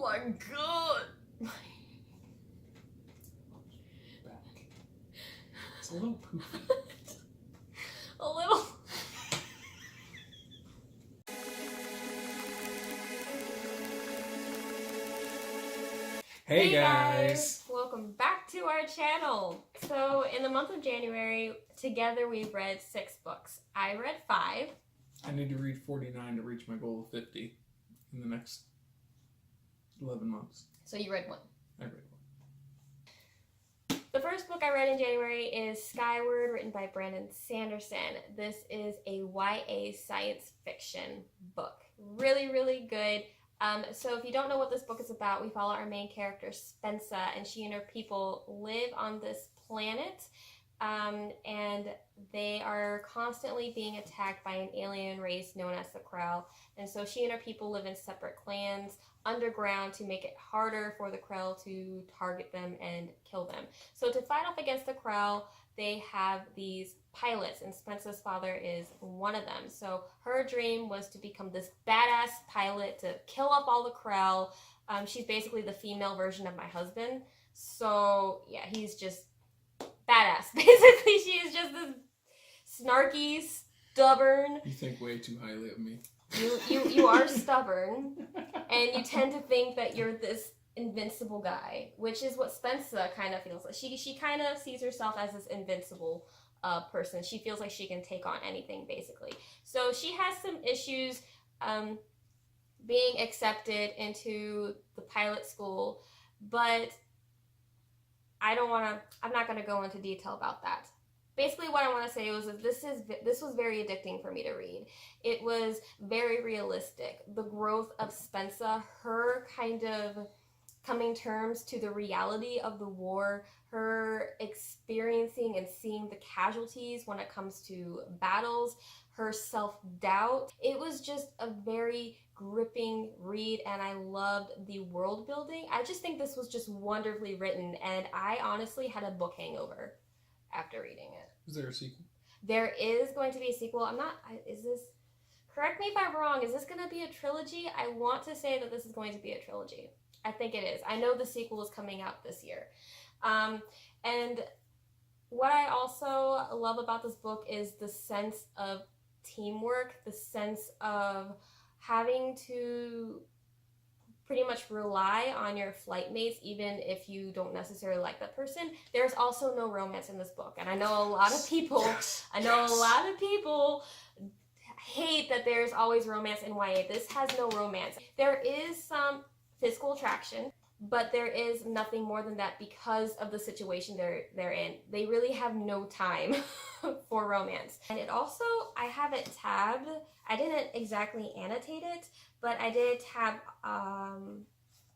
my god! Back. It's a little poofy. A little. Hey guys! Welcome back to our channel. So in the month of January, together we read 6 books. I read 5. I need to read 49 to reach my goal of 50 in the next 11 months. So you read 1. I read 1. The first book I read in January is Skyward, written by Brandon Sanderson. This is a YA science fiction book. Really, really good. So if you don't know what this book is about, we follow our main character, Spencer, and she and her people live on this planet, and they are constantly being attacked by an alien race known as the Krell. And so she and her people live in separate clans underground to make it harder for the Krell to target them and kill them. So to fight off against the Krell, they have these pilots, and Spencer's father is one of them. So her dream was to become this badass pilot to kill up all the Krell. She's basically the female version of my husband. So yeah, he's just badass. Basically, she is just this snarky, stubborn. You think way too highly of me. You are stubborn, and you tend to think that you're this invincible guy, which is what Spencer kind of feels like. She kind of sees herself as this invincible person. She feels like she can take on anything, basically. So she has some issues being accepted into the pilot school, but I'm not going to go into detail about that. Basically, what I want to say was that this was very addicting for me to read. It was very realistic. The growth of Spencer, her kind of coming terms to the reality of the war, her experiencing and seeing the casualties when it comes to battles, her self-doubt. It was just a very gripping read, and I loved the world building. I just think this was just wonderfully written, and I honestly had a book hangover after reading it. Is there a sequel? There is going to be a sequel. Correct me if I'm wrong, is this going to be a trilogy? I want to say that this is going to be a trilogy. I think it is. I know the sequel is coming out this year. And what I also love about this book is the sense of teamwork, the sense of having to pretty much rely on your flight mates even if you don't necessarily like that person. There's also no romance in this book. And I know a lot of people, hate that there's always romance in YA. This has no romance. There is some physical attraction, but there is nothing more than that because of the situation they're in. They really have no time for romance. And it also, I have it tabbed. I didn't exactly annotate it, but I did tab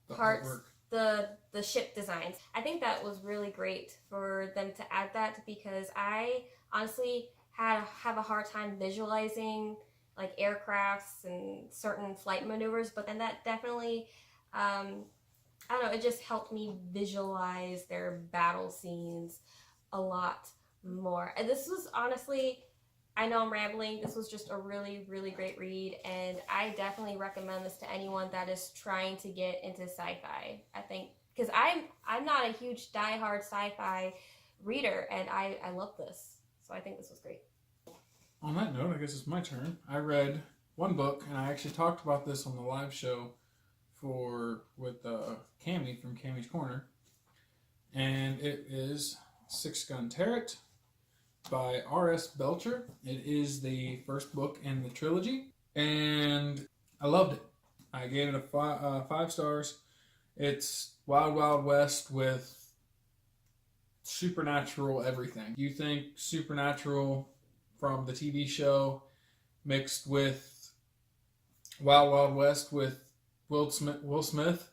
parts, the ship designs. I think that was really great for them to add that, because I honestly have a hard time visualizing like aircrafts and certain flight maneuvers, but then that definitely I don't know, it just helped me visualize their battle scenes a lot more. And this was honestly, I know I'm rambling, this was just a really, really great read, and I definitely recommend this to anyone that is trying to get into sci-fi. I think, because I'm not a huge die-hard sci-fi reader, and I love this. So I think this was great. On that note, I guess it's my turn. I read one book, and I actually talked about this on the live show with Cami from Cami's Corner, and it is Six Gun Turret by R.S. Belcher. It is the first book in the trilogy, and I loved it. I gave it a 5 stars. It's Wild Wild West with supernatural everything. You think supernatural from the TV show mixed with Wild Wild West with Will Smith,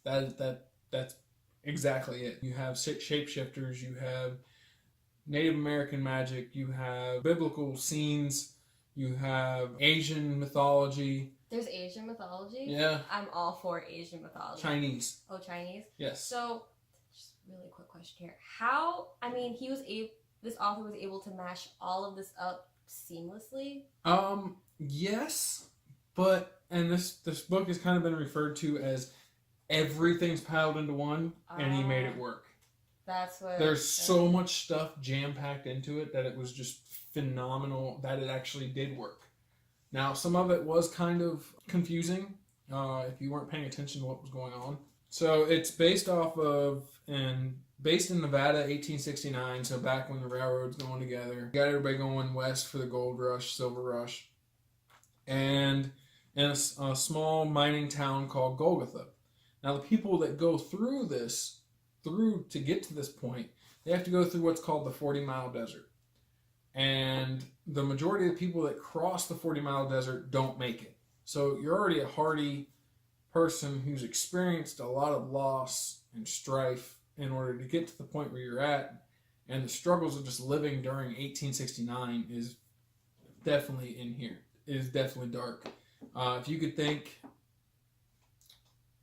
that's exactly it. You have shapeshifters, you have Native American magic, you have biblical scenes, you have Asian mythology. There's Asian mythology? Yeah. I'm all for Asian mythology. Chinese. Oh, Chinese? Yes. So, just really quick question here. This author was able to mash all of this up seamlessly? Yes, but and this book has kind of been referred to as everything's piled into one, and he made it work. That's what. There's so much stuff jam-packed into it that it was just phenomenal that it actually did work. Now, some of it was kind of confusing if you weren't paying attention to what was going on. So it's based in Nevada, 1869, so back when the railroads going together. Got everybody going west for the gold rush, silver rush. And in a small mining town called Golgotha. Now, the people that go through to get to this point, they have to go through what's called the 40-mile desert. And the majority of the people that cross the 40-mile desert don't make it. So you're already a hardy person who's experienced a lot of loss and strife in order to get to the point where you're at. And the struggles of just living during 1869 is definitely in here. It is definitely dark. If you could think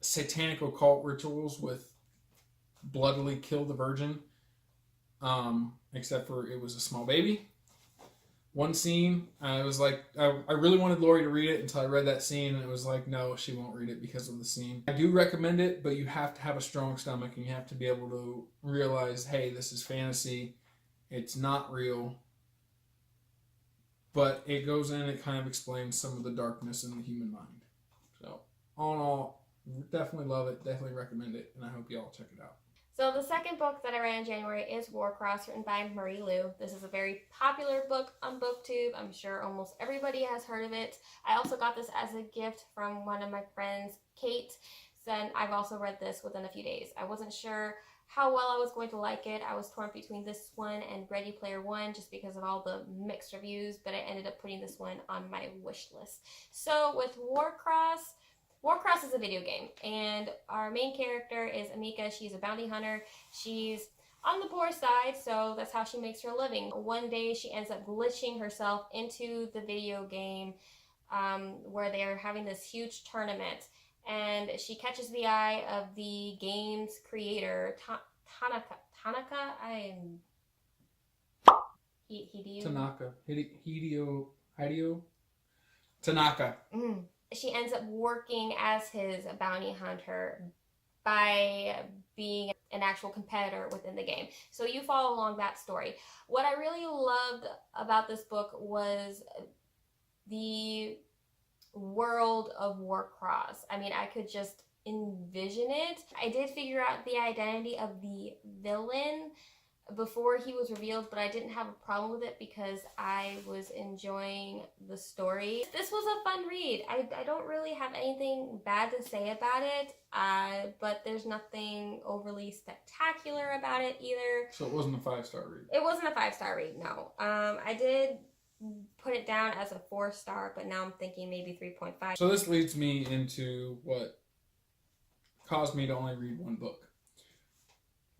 satanic occult rituals with bloodily kill the virgin, except for it was a small baby. One scene, I was like, I really wanted Lori to read it until I read that scene, and it was like, no, she won't read it because of the scene. I do recommend it, but you have to have a strong stomach, and you have to be able to realize, hey, this is fantasy. It's not real. But it goes in, it kind of explains some of the darkness in the human mind. So, all in all, definitely love it, definitely recommend it, and I hope you all check it out. So the second book that I read in January is Warcross, written by Marie Lu. This is a very popular book on Booktube. I'm sure almost everybody has heard of it. I also got this as a gift from one of my friends, Kate. Then I've also read this within a few days. I wasn't sure how well I was going to like it. I was torn between this one and Ready Player One just because of all the mixed reviews, but I ended up putting this one on my wish list. So with Warcross is a video game, and our main character is Amika. She's a bounty hunter. She's on the poor side, so that's how she makes her living. One day, she ends up glitching herself into the video game where they are having this huge tournament, and she catches the eye of the game's creator, Tanaka. Hideo Tanaka. She ends up working as his bounty hunter by being an actual competitor within the game. So you follow along that story. What I really loved about this book was the world of Warcross. I mean, I could just envision it. I did figure out the identity of the villain before he was revealed, but I didn't have a problem with it because I was enjoying the story. This was a fun read. I don't really have anything bad to say about it, but there's nothing overly spectacular about it either. So it wasn't a 5-star read? It wasn't a 5-star read, no. I did put it down as a 4-star, but now I'm thinking maybe 3.5. So this leads me into what caused me to only read one book.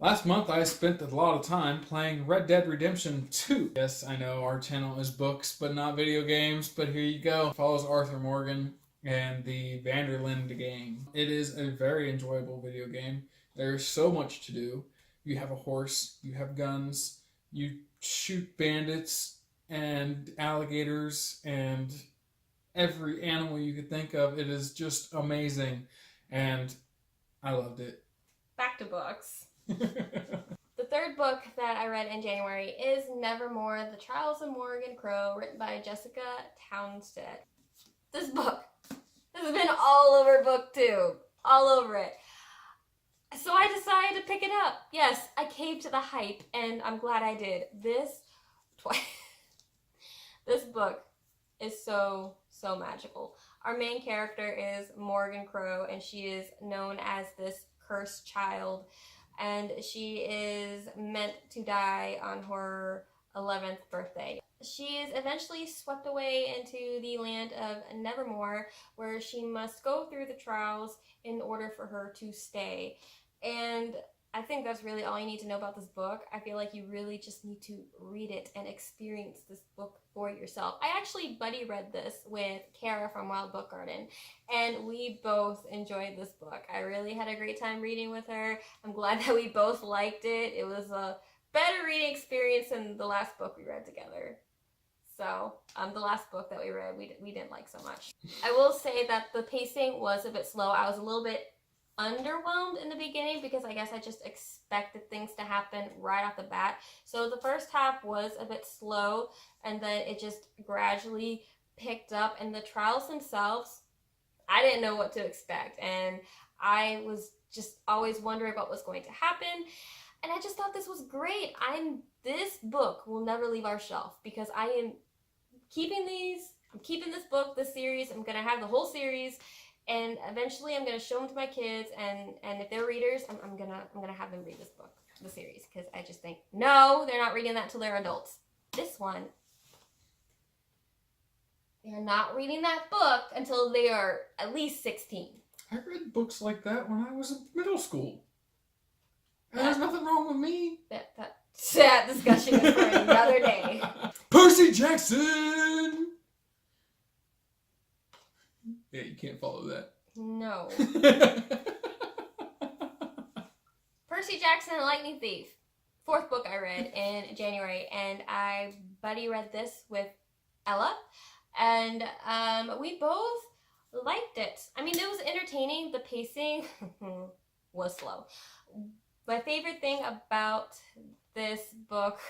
Last month, I spent a lot of time playing Red Dead Redemption 2. Yes, I know our channel is books, but not video games, but here you go. It follows Arthur Morgan and the Vanderlinde gang. It is a very enjoyable video game. There's so much to do. You have a horse, you have guns, you shoot bandits and alligators and every animal you could think of. It is just amazing, and I loved it. Back to books. The third book that I read in January is Nevermore, The Trials of Morgan Crow, written by Jessica Townsend. This book has been all over BookTube, all over it. So I decided to pick it up. Yes, I caved to the hype, and I'm glad I did. This book is so magical. Our main character is Morgan Crow, and she is known as this cursed child, and she is meant to die on her 11th birthday. She is eventually swept away into the land of Nevermore, where she must go through the trials in order for her to stay. And I think that's really all you need to know about this book. I feel like you really just need to read it and experience this book for yourself. I actually buddy read this with Kara from Wild Book Garden, and we both enjoyed this book. I really had a great time reading with her. I'm glad that we both liked it. It was a better reading experience than the last book we read together. So, the last book that we read, we didn't like so much. I will say that the pacing was a bit slow. I was a little bit underwhelmed in the beginning because I guess I just expected things to happen right off the bat. So the first half was a bit slow, and then it just gradually picked up, and the trials themselves, I didn't know what to expect, and I was just always wondering what was going to happen, and I just thought this was great. This book will never leave our shelf because I am keeping this book, this series. I'm gonna have the whole series, and eventually I'm gonna show them to my kids, and if they're readers, I'm gonna have them read this book, the series, because I just think, no, they're not reading that till they're adults. This one, they're not reading that book until they are at least 16. I read books like that when I was in middle school. And there's nothing wrong with me. That discussion is for another day. Percy Jackson! Yeah, you can't follow that. No. Percy Jackson and Lightning Thief. 4th book I read in January, and Buddy read this with Ella, and we both liked it. I mean, it was entertaining. The pacing was slow. My favorite thing about this book,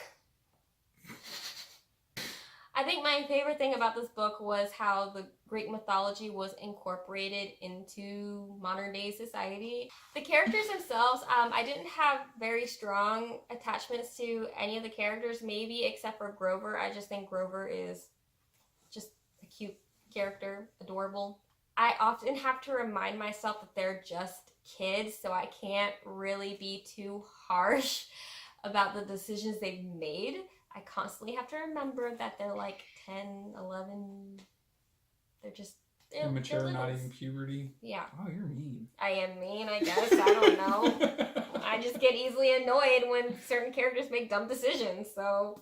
I think my favorite thing about this book was how the Greek mythology was incorporated into modern day society. The characters themselves, I didn't have very strong attachments to any of the characters, maybe except for Grover. I just think Grover is just a cute character, adorable. I often have to remind myself that they're just kids, so I can't really be too harsh about the decisions they've made. I constantly have to remember that they're like 10, 11. They're immature, not littles. even puberty. Yeah. Oh, you're mean. I am mean, I guess. I don't know. I just get easily annoyed when certain characters make dumb decisions, so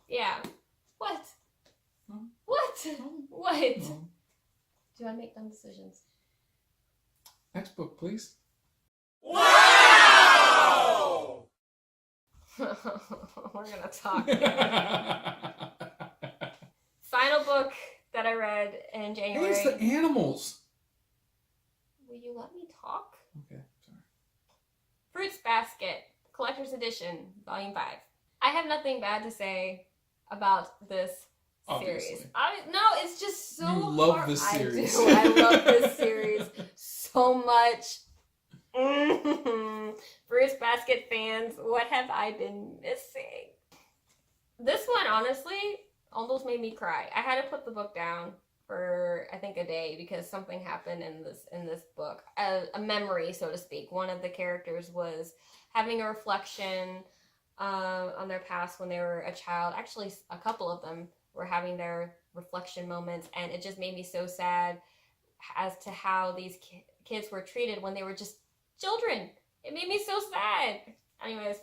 yeah. What? Huh? What? What? Huh? Do I make dumb decisions? Next book, please. Wow! We're gonna talk. Final book that I read in January. It's the animals. Will you let me talk? Okay, sorry. Fruits Basket, Collector's Edition, Volume 5. I have nothing bad to say about this series. Obviously. No, it's just so You love hard. this series. I do. I love this series so much. Fruits Basket fans, what have I been missing? This one, honestly, almost made me cry. I had to put the book down for, I think, a day because something happened in this book. A memory, so to speak. One of the characters was having a reflection on their past when they were a child. Actually, a couple of them were having their reflection moments, and it just made me so sad as to how these kids were treated when they were just children. It made me so sad. Anyways,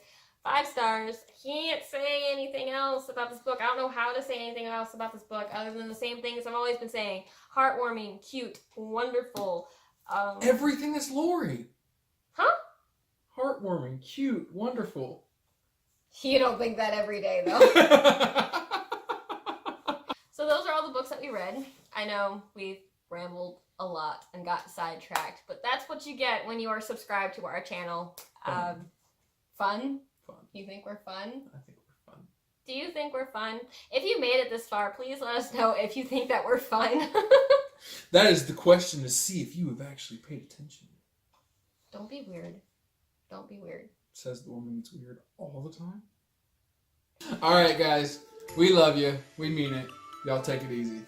5 stars. Can't say anything else about this book. I don't know how to say anything else about this book other than the same things I've always been saying. Heartwarming, cute, wonderful. Everything is Lori. Huh? Heartwarming, cute, wonderful. You don't think that every day, though. So those are all the books that we read. I know we've rambled a lot and got sidetracked, but that's what you get when you are subscribed to our channel. Fun. Fun? Fun. You think we're fun? I think we're fun. Do you think we're fun? If you made it this far, please let us know if you think that we're fun. That is the question, to see if you have actually paid attention. Don't be weird. Don't be weird. Says the woman that's weird all the time. Alright, guys. We love you. We mean it. Y'all take it easy.